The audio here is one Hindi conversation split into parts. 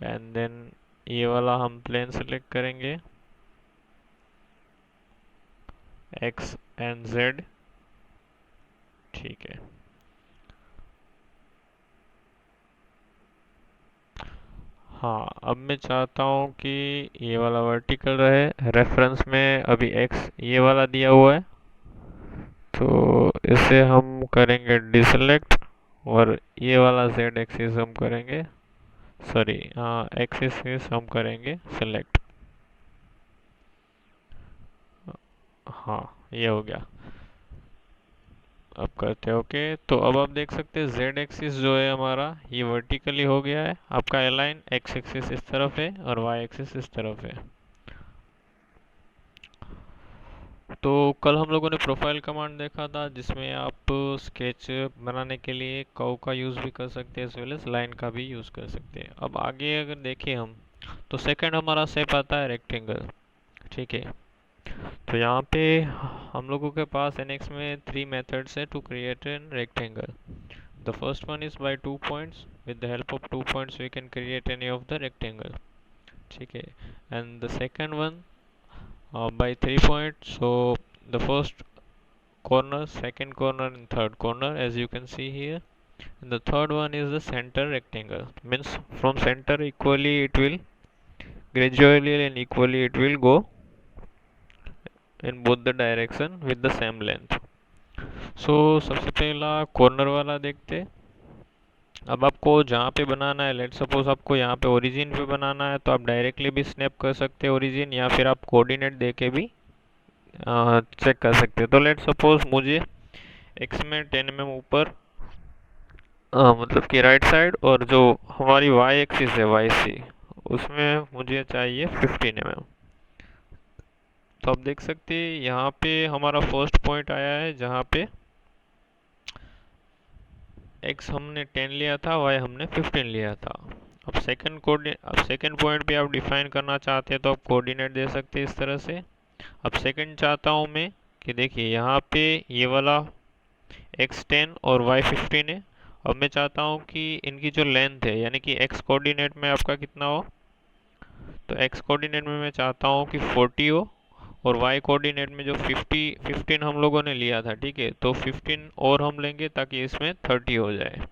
एंड देन ये वाला हम प्लेन सेलेक्ट करेंगे, एक्स एंड जेड। ठीक है। हाँ, अब मैं चाहता हूँ कि ये वाला वर्टिकल रहे, रेफरेंस में अभी एक्स ये वाला दिया हुआ है, तो इसे हम करेंगे डिसेलेक्ट और ये वाला जेड एक्सिस हम करेंगे, सॉरी एक्सिस हम करेंगे सिलेक्ट। हाँ, ये हो गया। अब करते हैं ओके। तो अब आप देख सकते हैं जेड एक्सिस जो है हमारा ये वर्टिकली हो गया है आपका अलाइन, एक्स एक्सिस इस तरफ है और वाई एक्सिस इस तरफ है। तो कल हम लोगों ने प्रोफाइल कमांड देखा था जिसमें आप स्केच बनाने के लिए कर्व का यूज़ भी कर सकते हैं एज वेल एज लाइन का भी यूज़ कर सकते हैं। अब आगे अगर देखें हम, तो सेकंड हमारा शेप आता है रेक्टेंगल। ठीक है। तो यहाँ पे हम लोगों के पास एनएक्स में 3 मेथड्स है to create an rectangle. The first one is by 2 points, with the help of 2 points we can create any of the rectangle. ठीक है। And the second one by 3 points. So the first corner, second corner and third corner as you can see here. And the third one is the center rectangle. Means from center equally it will gradually and equally it will go in both the direction with the same length. So सबसे पहला कॉर्नर वाला देखते हैं। अब आपको जहाँ पे बनाना है, लेट सपोज आपको यहाँ पे ओरिजिन पे बनाना है, तो आप डायरेक्टली भी स्नैप कर सकते हैं ओरिजिन, या फिर आप कोऑर्डिनेट दे के भी चेक कर सकते हो। तो लेट सपोज मुझे एक्स में 10 mm ऊपर, मतलब कि राइट साइड, और जो हमारी वाई एक्सिस है वाई सी, उसमें मुझे चाहिए 15 mm। तो आप देख सकते हैं यहाँ पे हमारा फर्स्ट पॉइंट आया है जहाँ पे एक्स हमने 10 लिया था, वाई हमने 15 लिया था। अब सेकंड पॉइंट पे आप डिफाइन करना चाहते हैं तो आप कोऑर्डिनेट दे सकते हैं इस तरह से। अब सेकंड चाहता हूँ मैं कि देखिए यहाँ पे ये वाला x10 और y15 है। अब मैं चाहता हूँ कि इनकी जो लेंथ है, यानी कि x कोऑर्डिनेट में आपका कितना हो, तो x कोऑर्डिनेट में मैं चाहता हूँ कि 40 हो, और y कोऑर्डिनेट में जो 15 हम लोगों ने लिया था, ठीक है, तो 15 और हम लेंगे ताकि इसमें 30 हो जाए।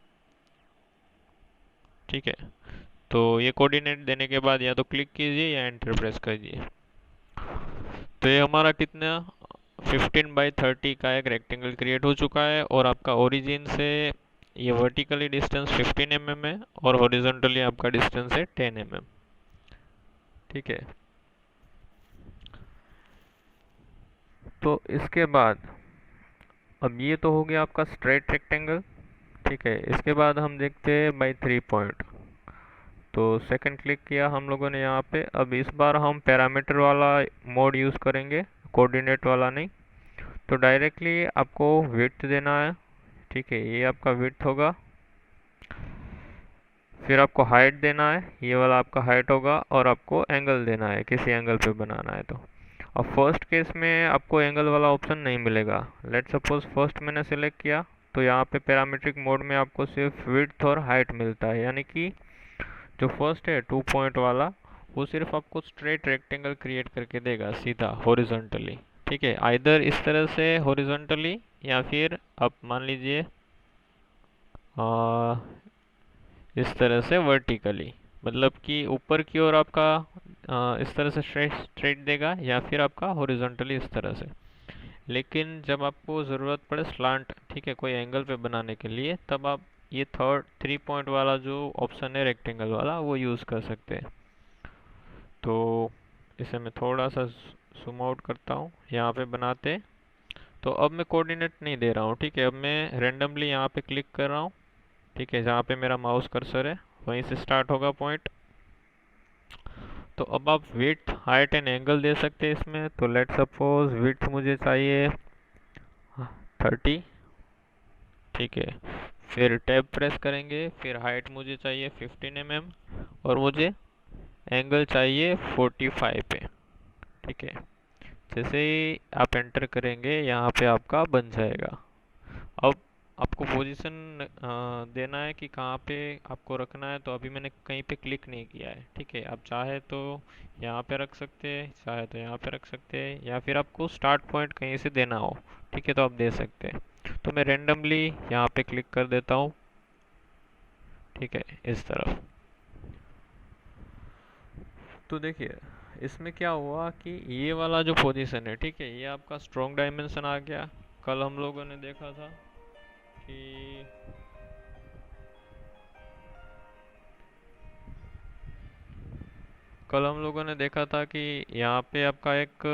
ठीक है। तो ये कोऑर्डिनेट देने के बाद या तो क्लिक कीजिए या एंटर प्रेस कीजिए। तो ये हमारा कितना 15/30 का एक रेक्टेंगल क्रिएट हो चुका है, और आपका ओरिजिन से ये वर्टिकली डिस्टेंस 15 mm है और हॉरिजॉन्टली आपका डिस्टेंस है 10 mm। ठीक है। तो इसके बाद अब ये तो हो गया आपका स्ट्रेट रेक्टेंगल। ठीक है। इसके बाद हम देखते हैं बाई 3 पॉइंट। तो सेकंड क्लिक किया हम लोगों ने यहाँ पे। अब इस बार हम पैरामीटर वाला मोड यूज़ करेंगे, कोऑर्डिनेट वाला नहीं। तो डायरेक्टली आपको विड्थ देना है। ठीक है, ये आपका विड्थ होगा। फिर आपको हाइट देना है, ये वाला आपका हाइट होगा, और आपको एंगल देना है, किसी एंगल पे बनाना है तो। अब फर्स्ट केस में आपको एंगल वाला ऑप्शन नहीं मिलेगा। लेट सपोज फर्स्ट मैंने सेलेक्ट किया, तो यहाँ पे पैरामीट्रिक मोड में आपको सिर्फ विड्थ और हाइट मिलता है, यानी कि जो फर्स्ट है 2 पॉइंट वाला, वो सिर्फ आपको स्ट्रेट रेक्टेंगल क्रिएट करके देगा सीधा हॉरिजॉन्टली। ठीक है, आइदर इस तरह से हॉरिजॉन्टली, या फिर आप मान लीजिए इस तरह से वर्टिकली, मतलब कि ऊपर की ओर आपका इस तरह से स्ट्रेट स्ट्रेट देगा, या फिर आपका हॉरिजॉन्टली इस तरह से। लेकिन जब आपको ज़रूरत पड़े स्लांट, ठीक है, कोई एंगल पे बनाने के लिए, तब आप ये 3 पॉइंट वाला जो ऑप्शन है रेक्टेंगल वाला, वो यूज़ कर सकते हैं। तो इसे मैं थोड़ा सा जूम आउट करता हूँ, यहाँ पे बनाते। तो अब मैं कोऑर्डिनेट नहीं दे रहा हूँ, ठीक है, अब मैं रेंडमली यहाँ पे क्लिक कर रहा हूँ। ठीक है, जहाँ पे मेरा माउस कर्सर है वहीं से स्टार्ट होगा पॉइंट। तो अब आप विड्थ, हाइट एंड एंगल दे सकते हैं इसमें। तो लेट सपोज विड्थ मुझे चाहिए 30। ठीक है, फिर टैब प्रेस करेंगे, फिर हाइट मुझे चाहिए 15 mm, और मुझे एंगल चाहिए 45 पे। ठीक है, जैसे ही आप एंटर करेंगे यहाँ पे आपका बन जाएगा। अब आपको पोजीशन देना है कि कहाँ पे आपको रखना है, तो अभी मैंने कहीं पे क्लिक नहीं किया है। ठीक है, आप चाहे तो यहाँ पे रख सकते हैं, चाहे तो यहाँ पे रख सकते हैं, या फिर आपको स्टार्ट पॉइंट कहीं से देना हो, ठीक है, तो आप दे सकते हैं। तो मैं रेंडमली यहाँ पे क्लिक कर देता हूँ, ठीक है, इस तरफ। तो देखिए इसमें क्या हुआ कि ये वाला जो पोजीशन है, ठीक है, ये आपका स्ट्रॉन्ग डायमेंशन आ गया। कल हम लोगों ने देखा था कि कल हम लोगों ने देखा था कि यहाँ पे आपका एक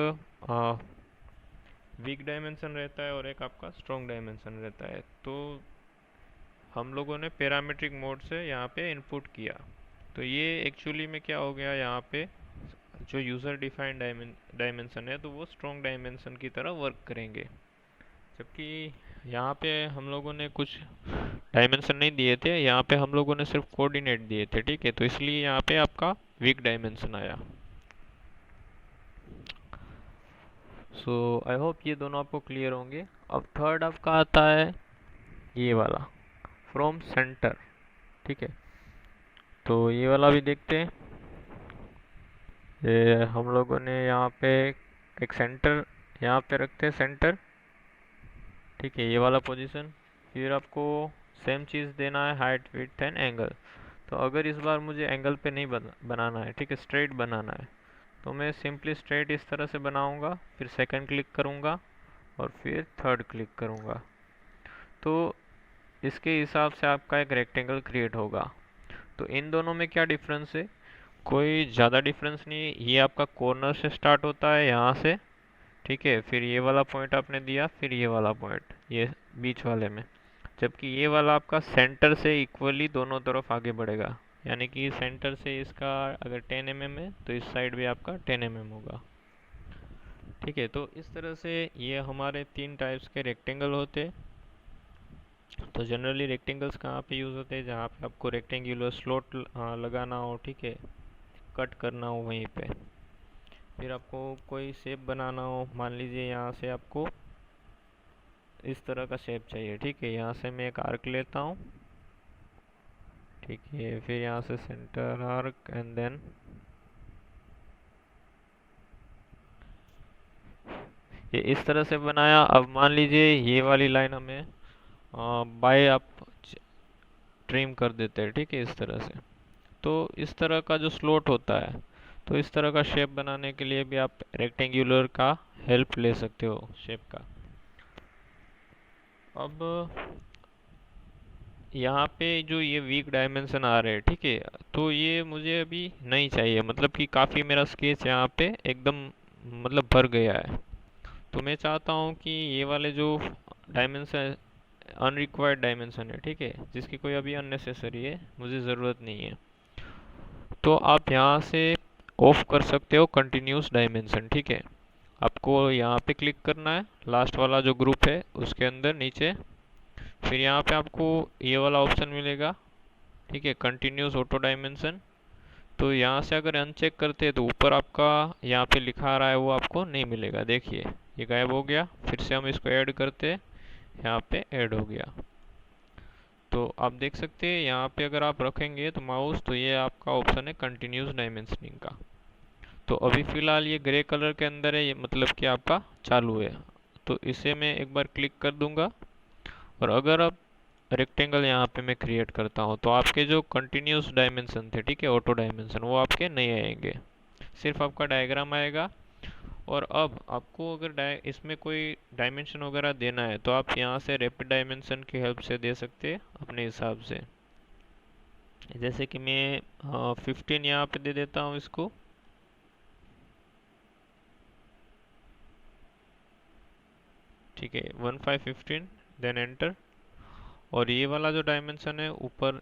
वीक डायमेंशन रहता है और एक आपका स्ट्रॉन्ग डायमेंशन रहता है। तो हम लोगों ने पैरामीट्रिक मोड से यहाँ पे इनपुट किया। तो ये एक्चुअली में क्या हो गया, यहाँ पे जो यूज़र डिफाइंड डायमेंशन है तो वो स्ट्रॉन्ग डायमेंशन की तरह वर्क करेंगे, जबकि यहाँ पे हम लोगों ने कुछ डायमेंशन नहीं दिए थे, यहाँ पे हम लोगों ने सिर्फ कोऑर्डिनेट दिए थे। ठीक है, तो इसलिए यहाँ पे आपका वीक डायमेंशन आया। सो आई होप ये दोनों आपको क्लियर होंगे। अब थर्ड आपका आता है ये वाला, फ्रॉम सेंटर। ठीक है, तो ये वाला भी देखते हैं। ये हम लोगों ने यहाँ पे एक सेंटर यहाँ पे रखते हैं, सेंटर। ठीक है, ये वाला पोजीशन। फिर आपको सेम चीज़ देना है, हाइट विड्थ एंड एंगल। तो अगर इस बार मुझे एंगल पे नहीं बनाना है, ठीक है, स्ट्रेट बनाना है, तो मैं सिंपली स्ट्रेट इस तरह से बनाऊंगा, फिर सेकंड क्लिक करूंगा और फिर थर्ड क्लिक करूंगा। तो इसके हिसाब से आपका एक रेक्टेंगल क्रिएट होगा। तो इन दोनों में क्या डिफरेंस है? कोई ज़्यादा डिफरेंस नहीं है। ये आपका कॉर्नर से स्टार्ट होता है यहाँ से, ठीक है, फिर ये वाला पॉइंट आपने दिया, फिर ये वाला पॉइंट ये बीच वाले में, जबकि ये वाला आपका सेंटर से इक्वली दोनों तरफ आगे बढ़ेगा। यानी कि सेंटर से इसका अगर 10 mm है तो इस साइड भी आपका 10 mm होगा। ठीक है, तो इस तरह से ये हमारे तीन टाइप्स के रेक्टेंगल होते हैं। तो जनरली रेक्टेंगल्स कहाँ पे यूज़ होते हैं? जहाँ पे आपको रेक्टेंगुलर स्लॉट लगाना हो, ठीक है, कट करना हो वहीं पे। फिर आपको कोई शेप बनाना हो, मान लीजिए यहाँ से आपको इस तरह का शेप चाहिए। ठीक है, यहाँ से मैं एक आर्क लेता हूँ, ठीक है, फिर यहाँ से सेंटर आर्क एंड देन ये इस तरह से बनाया। अब मान लीजिए ये वाली लाइन हमें बाय आप ट्रिम कर देते हैं, ठीक है, इस तरह से। तो इस तरह का जो स्लॉट होता है, तो इस तरह का शेप बनाने के लिए भी आप रेक्टेंगुलर का हेल्प ले सकते हो शेप का। अब यहाँ पे जो ये वीक डायमेंशन आ रहे हैं, ठीक है, तो ये मुझे अभी नहीं चाहिए। मतलब कि काफ़ी मेरा स्केच यहाँ पे एकदम मतलब भर गया है। तो मैं चाहता हूँ कि ये वाले जो डायमेंशन अनरिक्वायर्ड डायमेंशन है, ठीक है, जिसकी कोई अभी अननेसेसरी है, मुझे ज़रूरत नहीं है, तो आप यहाँ से ऑफ कर सकते हो कंटिन्यूस डायमेंशन। ठीक है, आपको यहाँ पे क्लिक करना है, लास्ट वाला जो ग्रुप है उसके अंदर नीचे, फिर यहाँ पे आपको ये वाला ऑप्शन मिलेगा, ठीक है, कंटिन्यूस ऑटो डायमेंशन। तो यहाँ से अगर अनचेक करते हैं तो ऊपर आपका यहाँ पे लिखा आ रहा है वो आपको नहीं मिलेगा। देखिए ये गायब हो गया। फिर से हम इसको ऐड करते हैं, यहाँ पे ऐड हो गया। तो आप देख सकते हैं यहाँ पे अगर आप रखेंगे तो माउस, तो ये आपका ऑप्शन है कंटिन्यूस डायमेंशनिंग का। तो अभी फ़िलहाल ये ग्रे कलर के अंदर है, ये मतलब कि आपका चालू है। तो इसे मैं एक बार क्लिक कर दूंगा, और अगर अब रेक्टेंगल यहाँ पे मैं क्रिएट करता हूँ तो आपके जो कंटिन्यूस डायमेंशन थे, ठीक है, ऑटो डायमेंशन, वो आपके नहीं आएंगे, सिर्फ आपका डायग्राम आएगा। और अब आपको अगर इसमें कोई डायमेंशन वगैरह देना है तो आप यहाँ से रैपिड डायमेंशन की हेल्प से दे सकते हैं अपने हिसाब से। जैसे कि मैं 15 यहाँ पे दे देता हूँ इसको। ठीक है, 1515, देन एंटर। और ये वाला जो डायमेंशन है ऊपर,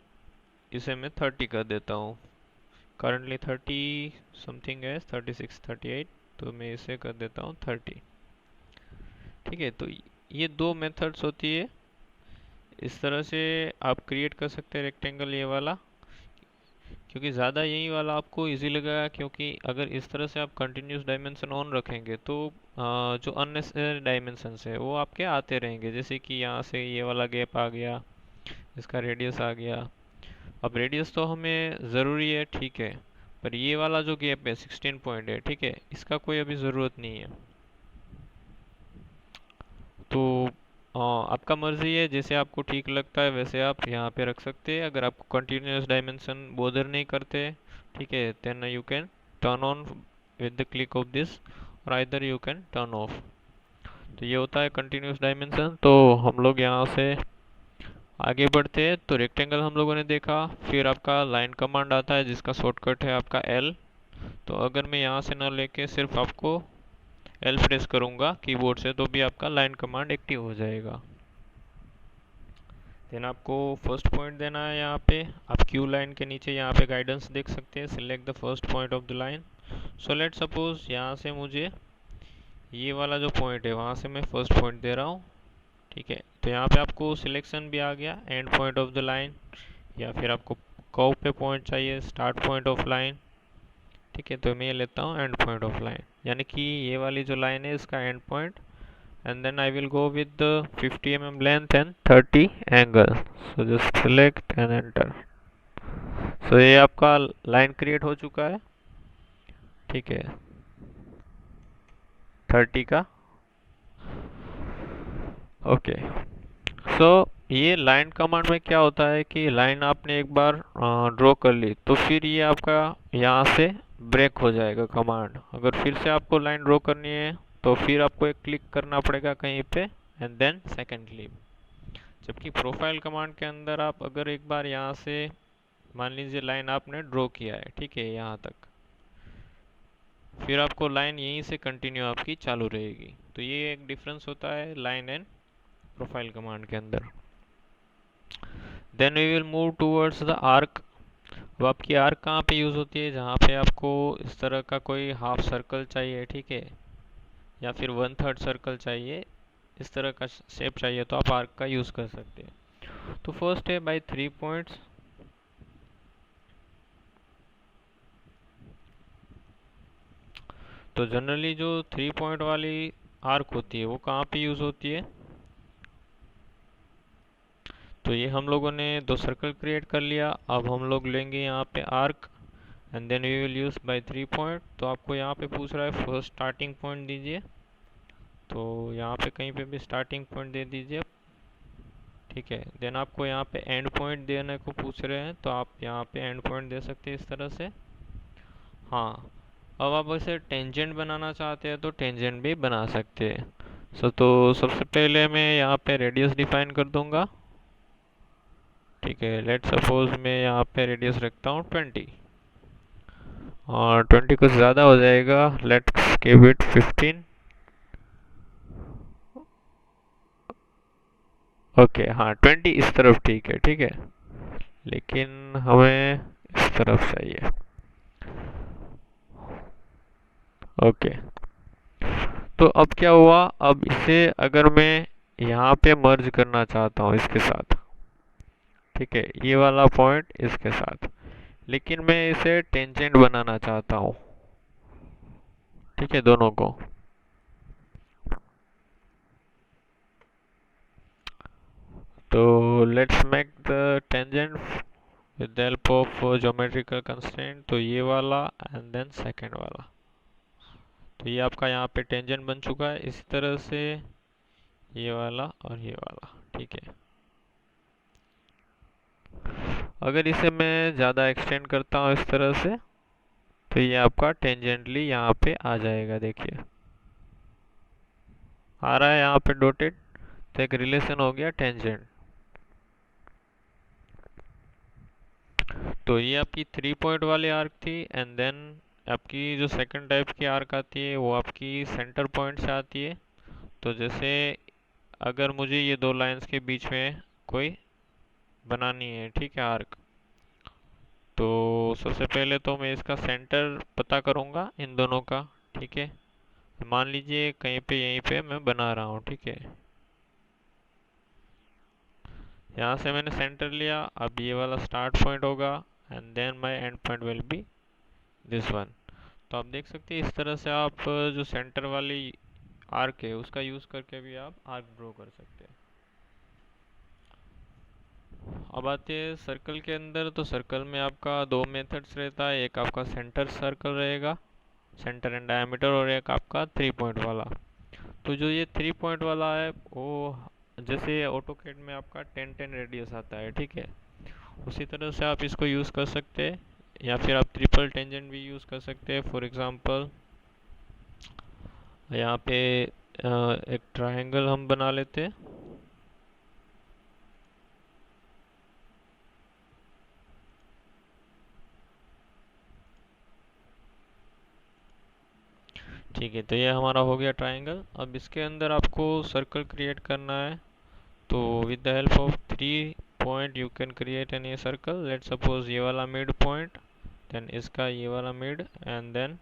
इसे मैं 30 कर देता हूँ। करंटली 30 समथिंग है, 36 38, तो मैं इसे कर देता हूँ 30। ठीक है, तो ये दो मेथड्स होती है, इस तरह से आप क्रिएट कर सकते हैं रेक्टेंगल ये वाला। क्योंकि ज़्यादा यही वाला आपको इजी लगेगा, क्योंकि अगर इस तरह से आप कंटिन्यूस डायमेंशन ऑन रखेंगे तो जो अननेसेसरी डायमेंशंस है वो आपके आते रहेंगे, जैसे कि यहाँ से ये वाला गैप आ गया, इसका रेडियस आ गया। अब रेडियस तो हमें ज़रूरी है, ठीक है, पर ये वाला जो गैप है 16 पॉइंट है, ठीक है, इसका कोई अभी ज़रूरत नहीं है। तो आपका मर्जी है, जैसे आपको ठीक लगता है वैसे आप यहाँ पे रख सकते हैं। अगर आपको कंटिन्यूस डायमेंशन बोदर नहीं करते, ठीक है, then you can turn on with the click of this, और either you can turn off. तो ये होता है कंटिन्यूस डायमेंशन। तो हम लोग यहाँ से आगे बढ़ते हैं। तो रेक्टेंगल हम लोगों ने देखा, फिर आपका लाइन कमांड आता है जिसका शॉर्टकट है आपका एल। तो अगर मैं यहाँ से ना लेके सिर्फ आपको एल प्रेस करूँगा कीबोर्ड से, तो भी आपका लाइन कमांड एक्टिव हो जाएगा। देन आपको फर्स्ट पॉइंट देना है। यहाँ पे आप क्यू लाइन के नीचे यहाँ पे गाइडेंस देख सकते हैं, select the first point of the line. So let suppose यहाँ से मुझे ये वाला जो पॉइंट है वहाँ से मैं फर्स्ट पॉइंट दे रहा हूँ, ठीक है। तो यहाँ पे आपको सिलेक्शन भी आ गया, and point of the line, या फिर आपको कर्व पे पॉइंट चाहिए, स्टार्ट पॉइंट ऑफ लाइन, ठीक है। तो मैं ये लेता हूँ एंड पॉइंट ऑफ लाइन, यानी कि ये वाली जो लाइन है इसका and point. And then I will go with the 50 mm length and 30 angle. So just select and enter. So ये आपका लाइन क्रिएट हो चुका है, ठीक है, 30 का। ओके। सो ये लाइन कमांड में क्या होता है कि लाइन आपने एक बार ड्रॉ कर ली तो फिर ये आपका यहाँ से ब्रेक हो जाएगा कमांड। अगर फिर से आपको लाइन ड्रॉ करनी है तो फिर आपको एक क्लिक करना पड़ेगा कहीं पे, एंड देन सेकंड क्लिक। जबकि प्रोफाइल कमांड के अंदर आप अगर एक बार यहाँ से मान लीजिए लाइन आपने ड्रॉ किया है, ठीक है, यहाँ तक, फिर आपको लाइन यहीं से कंटिन्यू आपकी चालू रहेगी। तो ये एक डिफरेंस होता है लाइन एंड प्रोफाइल कमांड के अंदर। Then we will move towards the arc. अब आपकी आर्क कहाँ पे यूज़ होती है, जहाँ पे आपको इस तरह का कोई हाफ सर्कल चाहिए, ठीक है, या फिर 1/3 सर्कल चाहिए, इस तरह का शेप चाहिए, तो आप आर्क का यूज़ कर सकते हैं। तो फर्स्ट है बाय 3 पॉइंट्स। तो जनरली जो 3 पॉइंट वाली आर्क होती है वो कहाँ पे यूज़ होती है, तो ये हम लोगों ने दो सर्कल क्रिएट कर लिया। अब हम लोग लेंगे यहाँ पे arc, and then we will use by 3 point. तो आपको यहाँ पे पूछ रहा है फर्स्ट स्टार्टिंग पॉइंट दीजिए, तो यहाँ पे कहीं पे भी स्टार्टिंग पॉइंट दे दीजिए, ठीक है। देन आपको यहाँ पे एंड पॉइंट देने को पूछ रहे हैं, तो आप यहाँ पे एंड पॉइंट दे सकते हैं इस तरह से। हाँ, अब आप इसे टेंजेंट बनाना चाहते हैं तो टेंजेंट भी बना सकते हैं। तो सबसे पहले मैं यहाँ पे रेडियस डिफाइन कर दूंगा, ठीक है। लेट सपोज मैं यहाँ पे रेडियस रखता हूँ 20, और 20 कुछ ज़्यादा हो जाएगा, लेट्स गिव इट 15। ओके, हाँ 20 इस तरफ ठीक है, ठीक है, लेकिन हमें इस तरफ चाहिए। ओके, तो अब क्या हुआ, अब इसे अगर मैं यहाँ पे मर्ज करना चाहता हूँ इसके साथ, ठीक है, ये वाला पॉइंट इसके साथ, लेकिन मैं इसे टेंजेंट बनाना चाहता हूँ, ठीक है, दोनों को। तो let's make the tangent with the help of geometrical constraint. तो ये वाला एंड देन सेकंड वाला, तो ये आपका यहाँ पे टेंजेंट बन चुका है। इसी तरह से ये वाला और ये वाला, ठीक है। अगर इसे मैं ज़्यादा एक्सटेंड करता हूँ इस तरह से, तो ये आपका टेंजेंटली यहाँ पे आ जाएगा, देखिए आ रहा है यहाँ पे डॉटेड, तो एक रिलेशन हो गया टेंजेंट। तो ये आपकी 3 पॉइंट वाली आर्क थी, एंड देन आपकी जो सेकंड टाइप की आर्क आती है वो आपकी सेंटर पॉइंट से आती है। तो जैसे अगर मुझे ये दो लाइंस के बीच में कोई बनानी है, ठीक है, आर्क, तो सबसे पहले तो मैं इसका सेंटर पता करूँगा इन दोनों का, ठीक है। मान लीजिए कहीं पे यहीं पे मैं बना रहा हूँ, ठीक है, यहाँ से मैंने सेंटर लिया। अब ये वाला स्टार्ट पॉइंट होगा, and then my end point will be this one. तो आप देख सकते हैं इस तरह से आप जो सेंटर वाली आर्क है उसका यूज करके भी आप आर्क ड्रॉ कर सकते हैं। अब आते हैं सर्कल के अंदर। तो सर्कल में आपका दो मेथड्स रहता है, एक आपका सेंटर सर्कल रहेगा, सेंटर एंड डायमीटर, और एक आपका 3 पॉइंट वाला। तो जो ये 3 पॉइंट वाला है वो जैसे ऑटोकैड में आपका 10-10 रेडियस आता है, ठीक है, उसी तरह से आप इसको यूज़ कर सकते हैं, या फिर आप ट्रिपल टेंजेंट भी यूज़ कर सकते हैं। फॉर एग्जांपल यहाँ पे एक ट्रायंगल हम बना लेते हैं। ठीक है, तो ये हमारा हो गया ट्रायंगल। अब इसके अंदर आपको सर्कल क्रिएट करना है। तो with the help of 3 point you can create an a circle. Let suppose ये वाला मिड पॉइंट, देन इसका ये वाला मिड, एंड देन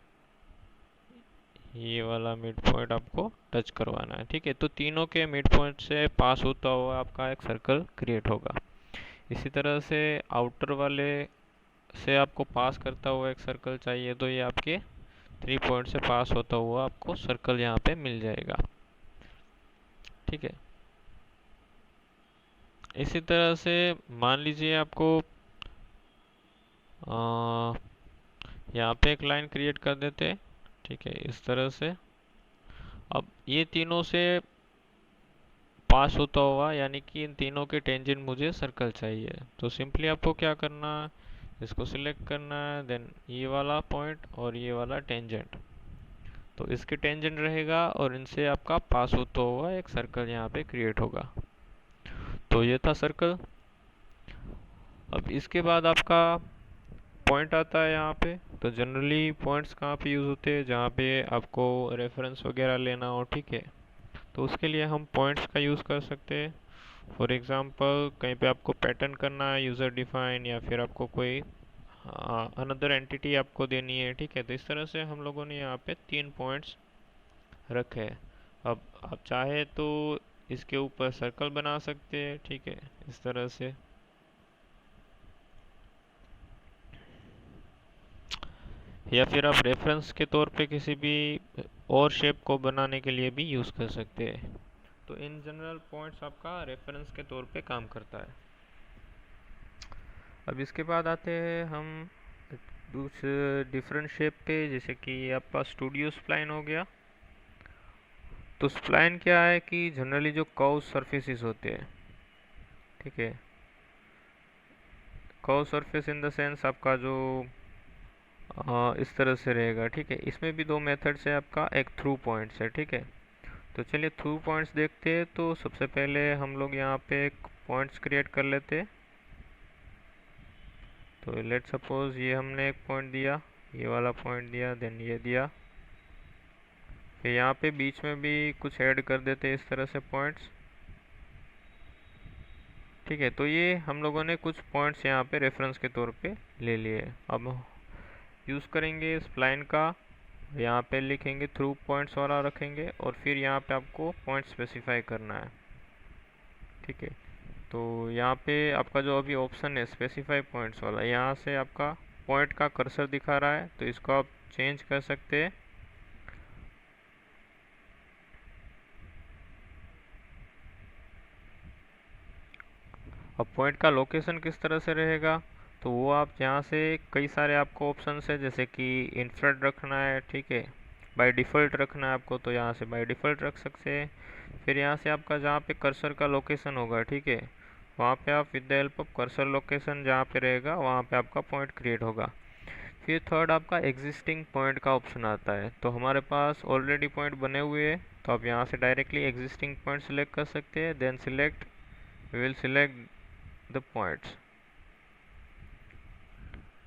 ये वाला मिड पॉइंट आपको टच करवाना है, ठीक है। तो तीनों के मिड पॉइंट से पास होता हुआ आपका एक सर्कल क्रिएट होगा। इसी तरह से आउटर वाले से आपको पास करता हुआ एक सर्कल चाहिए, तो ये आपके 3 पॉइंट से पास होता हुआ आपको सर्कल यहाँ पे मिल जाएगा, ठीक है। इसी तरह से मान लीजिए आपको यहाँ पे एक लाइन क्रिएट कर देते हैं, ठीक है, इस तरह से। अब ये तीनों से पास होता हुआ, यानी कि इन तीनों के टेंजेंट मुझे सर्कल चाहिए। तो सिंपली आपको क्या करना है, इसको सिलेक्ट करना है, देन ये वाला पॉइंट और ये वाला टेंजेंट, तो इसके टेंजेंट रहेगा और इनसे आपका पास होता हुआ एक सर्कल यहाँ पे क्रिएट होगा। तो ये था सर्कल। अब इसके बाद आपका पॉइंट आता है यहाँ पे। तो जनरली पॉइंट्स कहाँ पे यूज़ होते हैं, जहाँ पे आपको रेफरेंस वगैरह लेना हो, ठीक है, तो उसके लिए हम पॉइंट्स का यूज़ कर सकते हैं। फॉर एग्जांपल कहीं पे आपको पैटर्न करना है यूज़र डिफाइन, या फिर आपको कोई अनदर एंटिटी आपको देनी है, ठीक है, तो इस तरह से हम लोगों ने यहाँ पे 3 पॉइंट्स रखे हैं। अब आप चाहे तो इसके ऊपर सर्कल बना सकते हैं, ठीक है, इस तरह से। या फिर आप रेफरेंस के तौर पे किसी भी और शेप को बनाने के लिए भी यूज़ कर सकते हैं। तो इन जनरल पॉइंट्स आपका रेफरेंस के तौर पे काम करता है। अब इसके बाद आते हैं हम दूसरे डिफरेंट शेप पे, जैसे कि आपका स्टूडियो स्प्लाइन हो गया। तो स्प्लाइन क्या है कि जनरली जो कर्व सरफेसेस होते हैं, ठीक है, curve surface in the sense आपका जो इस तरह से रहेगा, ठीक है। इसमें भी दो मेथड्स है आपका, एक थ्रू पॉइंट्स है, ठीक है। तो चलिए थ्रू पॉइंट्स देखते हैं। तो सबसे पहले हम लोग यहाँ पे एक पॉइंट्स क्रिएट कर लेते हैं। तो लेट सपोज ये हमने एक पॉइंट दिया, ये वाला पॉइंट दिया, देन ये दिया, फिर यहाँ पे बीच में भी कुछ ऐड कर देते हैं इस तरह से पॉइंट्स, ठीक है। तो ये हम लोगों ने कुछ पॉइंट्स यहाँ पे रेफरेंस के तौर पे ले लिए। अब यूज़ करेंगे स्प्लाइन का, यहाँ पे लिखेंगे थ्रू पॉइंट्स वाला रखेंगे, और फिर यहाँ पे आपको पॉइंट स्पेसिफाई करना है, ठीक है। तो यहाँ पे आपका जो अभी ऑप्शन है स्पेसिफाई पॉइंट्स वाला, यहाँ से आपका पॉइंट का कर्सर दिखा रहा है, तो इसको आप चेंज कर सकते हैं। अब पॉइंट का लोकेशन किस तरह से रहेगा, तो वो आप यहाँ से कई सारे आपको ऑप्शन है, जैसे कि इंफ्रारेड रखना है, ठीक है, बाय डिफ़ॉल्ट रखना है आपको, तो यहाँ से बाय डिफ़ॉल्ट रख सकते हैं। फिर यहाँ से आपका जहाँ पे कर्सर का लोकेशन होगा, ठीक है, वहाँ पे आप with the help of cursor location जहाँ पे रहेगा वहाँ पे आपका पॉइंट क्रिएट होगा। फिर थर्ड आपका एग्जिस्टिंग पॉइंट का ऑप्शन आता है। तो हमारे पास ऑलरेडी पॉइंट बने हुए हैं, तो आप यहाँ से डायरेक्टली एग्जिस्टिंग पॉइंट सेलेक्ट कर सकते हैं, then select, we will select the points,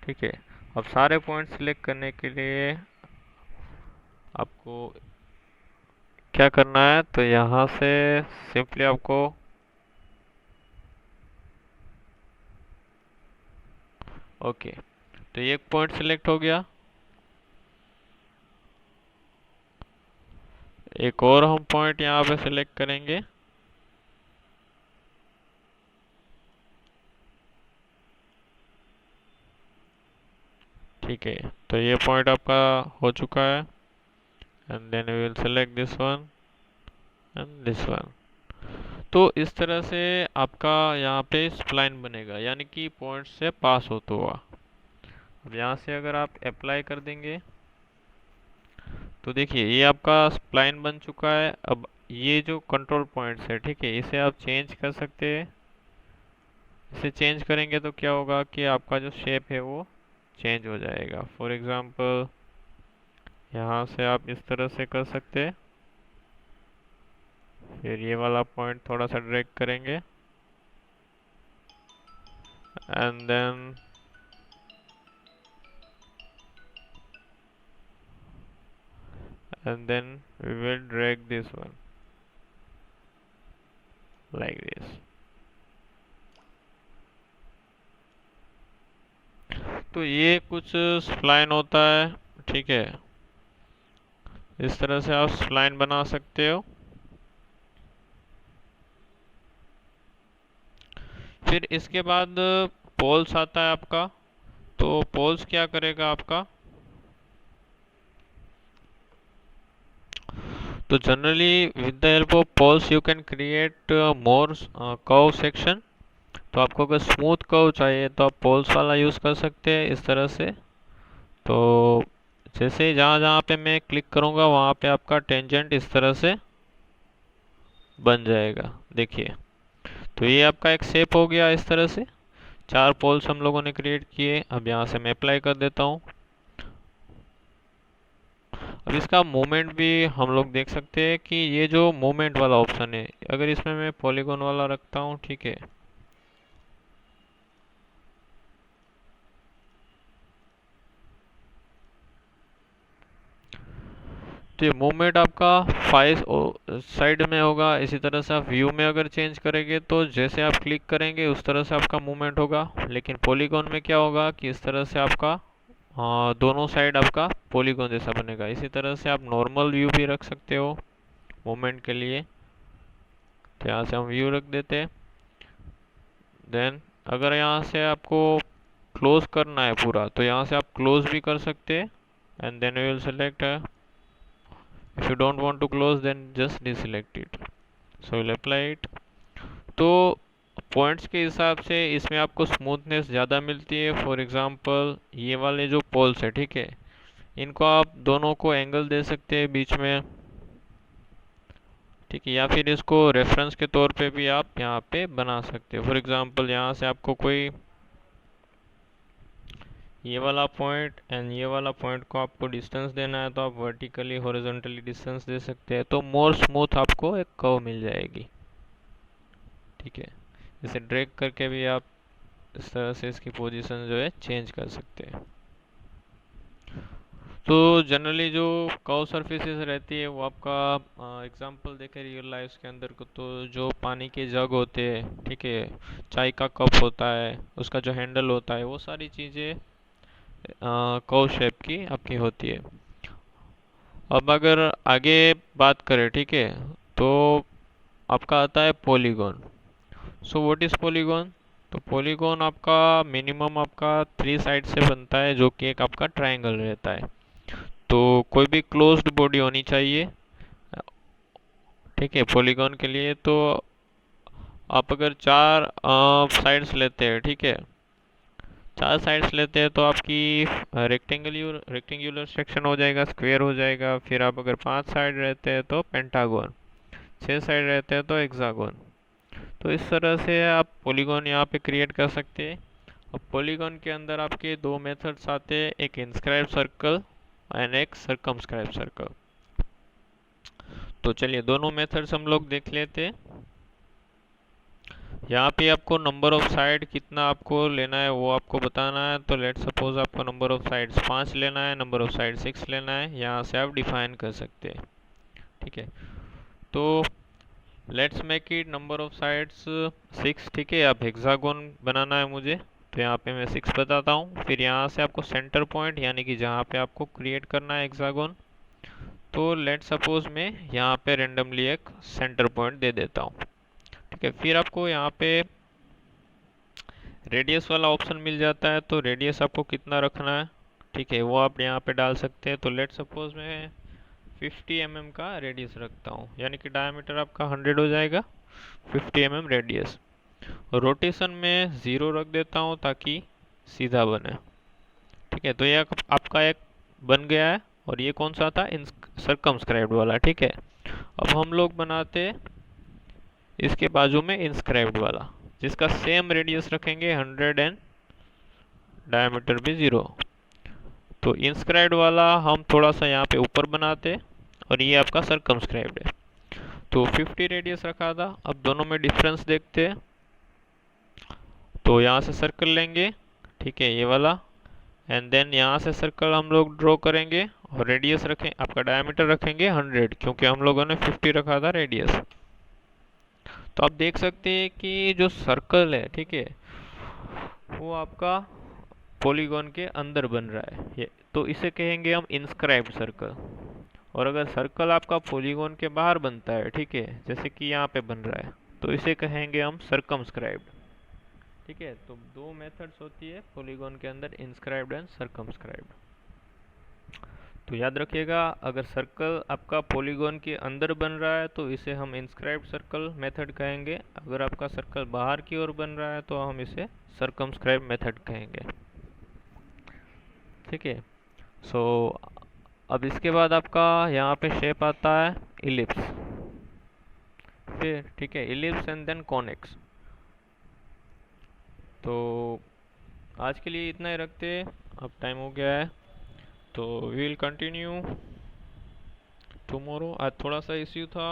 ठीक है। अब सारे पॉइंट सिलेक्ट करने के लिए आपको क्या करना है, तो यहाँ से सिंपली आपको ओके, तो ये एक पॉइंट सिलेक्ट हो गया। एक और हम पॉइंट यहाँ पे सिलेक्ट करेंगे, ठीक है, तो ये पॉइंट आपका हो चुका है and then we will select this one and this one. तो इस तरह से आपका यहाँ पे स्प्लाइन बनेगा, यानी कि पॉइंट से पास होता हुआ। अब यहाँ से अगर आप अप्लाई कर देंगे तो देखिए ये आपका स्प्लाइन बन चुका है। अब ये जो कंट्रोल पॉइंट्स है, ठीक है, इसे आप चेंज कर सकते हैं। इसे चेंज करेंगे तो क्या होगा कि आपका जो शेप है वो चेंज हो जाएगा। फॉर एग्जांपल यहाँ से आप इस तरह से कर सकते हैं, फिर ये वाला पॉइंट थोड़ा सा ड्रैग करेंगे and then we will drag this one like this। तो ये कुछ स्प्लाइन होता है, ठीक है, इस तरह से आप स्प्लाइन बना सकते हो। फिर इसके बाद पोल्स आता है आपका। तो पोल्स क्या करेगा आपका, तो generally with the help of poles you can create more curve section. तो आपको अगर स्मूथ कर्व चाहिए तो आप पोल्स वाला यूज़ कर सकते हैं इस तरह से। तो जैसे जहाँ जहाँ पे मैं क्लिक करूँगा वहाँ पे आपका टेंजेंट इस तरह से बन जाएगा, देखिए। तो ये आपका एक शेप हो गया इस तरह से। 4 पोल्स हम लोगों ने क्रिएट किए। अब यहाँ से मैं अप्लाई कर देता हूँ। अब इसका मूवमेंट भी हम लोग देख सकते हैं कि ये जो मूवमेंट वाला ऑप्शन है, अगर इसमें मैं पॉलीगॉन वाला रखता हूँ, ठीक है, तो ये मूवमेंट आपका 5 साइड में होगा। इसी तरह से आप व्यू में अगर चेंज करेंगे तो जैसे आप क्लिक करेंगे उस तरह से आपका मूवमेंट होगा। लेकिन पॉलीगॉन में क्या होगा कि इस तरह से आपका दोनों साइड आपका पॉलीगॉन जैसा बनेगा। इसी तरह से आप नॉर्मल व्यू भी रख सकते हो मूवमेंट के लिए। तो यहाँ से हम व्यू रख देते हैं। देन अगर यहाँ से आपको क्लोज करना है पूरा तो यहाँ से आप क्लोज भी कर सकते हैं and then we will select. If you don't want to close then just deselect it, so we'll apply it। तो पॉइंट्स के हिसाब से इसमें आपको स्मूथनेस ज़्यादा मिलती है। फॉर एग्जांपल ये वाले जो पोल्स है, ठीक है, इनको आप दोनों को एंगल दे सकते हैं बीच में, ठीक है, या फिर इसको रेफरेंस के तौर पे भी आप यहाँ पे बना सकते हो। फॉर एग्जांपल यहाँ से आपको कोई ये वाला पॉइंट एंड ये वाला पॉइंट को आपको डिस्टेंस देना है तो आप वर्टिकली हॉरिजॉन्टली डिस्टेंस दे सकते हैं। तो मोर स्मूथ आपको एक कर्व मिल जाएगी, ठीक है। इसे ड्रैग करके भी आप इस तरह से इसकी पोजीशन जो है चेंज कर सकते हैं। तो जनरली जो कर्व सरफेसेस रहती है वो आपका एग्जांपल देखें रियल लाइफ के अंदर को, तो जो पानी के जग होते हैं, ठीक है, चाय का कप होता है, उसका जो हैंडल होता है, वो सारी चीज़ें कर्व शेप की आपकी होती है। अब अगर आगे बात करें, ठीक है, तो आपका आता है polygon. So what is polygon? तो पॉलीगॉन आपका मिनिमम आपका 3 साइड से बनता है, जो कि एक आपका ट्रायंगल रहता है। तो कोई भी क्लोज्ड बॉडी होनी चाहिए, ठीक है, पॉलीगॉन के लिए। तो आप अगर 4 साइड्स लेते हैं, ठीक है, 4 साइड्स लेते हैं तो आपकी रेक्टेंगुलर सेक्शन हो जाएगा, स्क्वायर हो जाएगा। फिर आप अगर 5 साइड रहते हैं तो पेंटागन, 6 साइड रहते हैं तो हेक्सागोन। तो इस तरह से आप पॉलीगॉन यहाँ पे क्रिएट कर सकते हैं। अब पॉलीगॉन के अंदर आपके 2 मेथड्स आते हैं, एक इनस्क्राइब सर्कल एंड एक सर्कमस्क्राइब सर्कल। तो चलिए दोनों मेथड्स हम लोग देख लेते हैं। यहाँ पे आपको नंबर ऑफ साइड कितना आपको लेना है वो आपको बताना है। तो लेट सपोज आपको नंबर ऑफ साइड्स 5 लेना है, नंबर ऑफ साइड 6 लेना है, यहाँ से आप डिफाइन कर सकते हैं, ठीक है। तो let's make it number of sides 6, ठीक है। आप हेक्सागोन बनाना है मुझे, तो यहाँ पे मैं 6 बताता हूँ। फिर यहाँ से आपको सेंटर पॉइंट यानी कि जहाँ पे आपको क्रिएट करना है हेक्सागोन, तो लेट सपोज मैं यहाँ पे रेंडमली एक सेंटर पॉइंट दे देता हूँ, ठीक है। फिर आपको यहाँ पे रेडियस वाला ऑप्शन मिल जाता है। तो रेडियस आपको कितना रखना है, ठीक है, वो आप यहाँ पे डाल सकते हैं। तो लेट सपोज मैं 50 mm का रेडियस रखता हूँ, यानी कि डायमीटर आपका 100 हो जाएगा, 50 mm रेडियस। रोटेशन में 0 रख देता हूँ ताकि सीधा बने। ठीक है, तो ये आपका एक बन गया है। और ये कौन सा था, इन सरकमस्क्राइब्ड वाला। ठीक है, अब हम लोग बनाते इसके बाजू में इंस्क्राइब्ड वाला, जिसका सेम रेडियस रखेंगे 100 एंड डायमीटर भी 0। तो इंस्क्राइब्ड वाला हम थोड़ा सा यहाँ पे ऊपर बनाते, और ये आपका सरकमस्क्राइब्ड है। तो 50 रेडियस रखा था। अब दोनों में डिफरेंस देखते हैं। तो यहाँ से सर्कल लेंगे, ठीक है, ये वाला, एंड देन यहाँ से सर्कल हम लोग ड्रॉ करेंगे, और रेडियस रखें, आपका डायमीटर रखेंगे 100, क्योंकि हम लोगों ने 50 रखा था रेडियस। तो आप देख सकते हैं कि जो सर्कल है, ठीक है, वो आपका पॉलीगॉन के अंदर बन रहा है। ये तो इसे कहेंगे हम इंस्क्राइब्ड सर्कल। और अगर सर्कल आपका पॉलीगॉन के बाहर बनता है, ठीक है, जैसे कि यहाँ पे बन रहा है, तो इसे कहेंगे हम सर्कमस्क्राइब्ड। ठीक है, तो दो मेथड्स होती है पॉलीगॉन के अंदर, इंस्क्राइब्ड एंड सर्कमस्क्राइब्ड। तो याद रखिएगा, अगर सर्कल आपका पॉलीगॉन के अंदर बन रहा है तो इसे हम इंस्क्राइब्ड सर्कल मेथड कहेंगे। अगर आपका सर्कल बाहर की ओर बन रहा है तो हम इसे सर्कमस्क्राइब मेथड कहेंगे। ठीक है, सो अब इसके बाद आपका यहाँ पे शेप आता है इलिप्स। फिर ठीक है, इलिप्स एंड देन कॉनिक्स। तो आज के लिए इतना ही रखते हैं, अब टाइम हो गया है। तो वी विल कंटिन्यू टुमारो। आज थोड़ा सा इश्यू था,